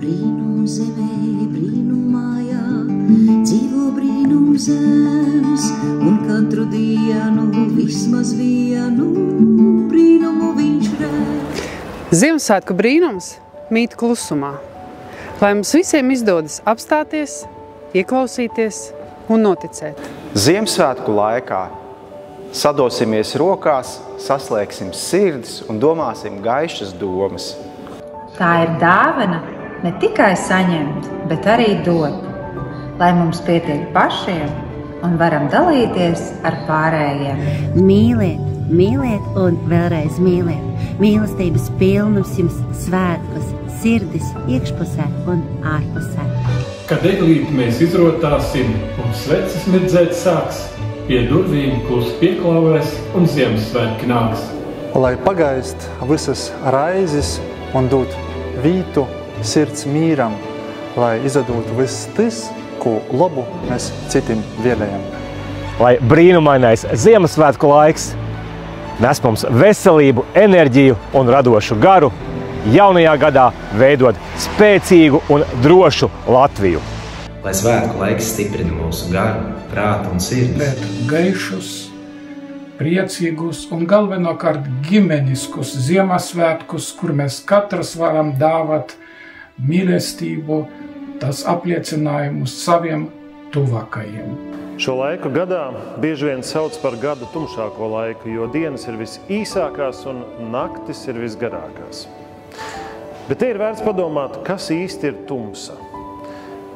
Brīnum zemē, brīnum mājā, dzīvo brīnum zems, un katru dienu vismaz vienu brīnumu viņš redz. Ziemassvētku brīnums mīt klusumā. Lai mums visiem izdodas apstāties, ieklausīties un noticēt. Ziemassvētku laikā sadosimies rokās, saslēgsim sirdis un domāsim gaišas domas. Tā ir dāvana ne tikai saņemt, bet arī dot, lai mums pietiek pašiem un varam dalīties ar pārējiem. Mīliet, mīliet un vēlreiz mīliet. Mīlestības pilnums jums svētkos, sirdis iekšpusē un ārpusē. Kad eglīti mēs izrotāsim un sveces mirdzēt sāks, pie durvīm klusi pieklāvēs un Ziemassvētki nāks. Lai pagaist visas raizes un dot vītu sirds mīram, lai izdotu viss tas, ko labu mēs citiem vēlējam. Lai brīnumainais Ziemassvētku laiks nes mums veselību, enerģiju un radošu garu, jaunajā gadā veidot spēcīgu un drošu Latviju. Lai svētku laiks stiprina mūsu garu, prātu un sirdi. Bet gaišus, priecīgus un galvenokārt ģimeniskus Ziemassvētkus, kur mēs katrs varam dāvāt mīlestību, tas apliecinājumus saviem tuvākajiem. Šo laiku gadā bieži vien sauc par gada tumšāko laiku, jo dienas ir visīsākās un naktis ir visgarākās. Bet te ir vērts padomāt, kas īsti ir tumsa.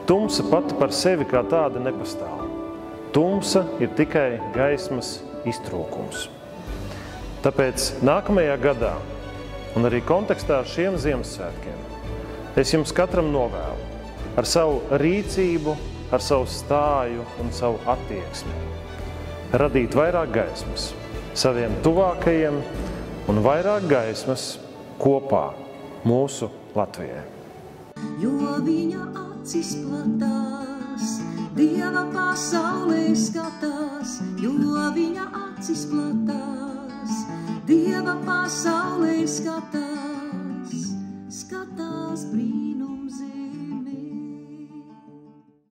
Tumsa pati par sevi kā tāda nepastāv. Tumsa ir tikai gaismas iztrūkums. Tāpēc nākamajā gadā un arī kontekstā ar šiem Ziemassvētkiem es jums katram novēlu ar savu rīcību, ar savu stāju un savu attieksmi radīt vairāk gaismas saviem tuvākajiem un vairāk gaismas kopā mūsu Latvijai. Jo viņa acis platās, Dieva pasaulē skatās, jo viņa acis platās.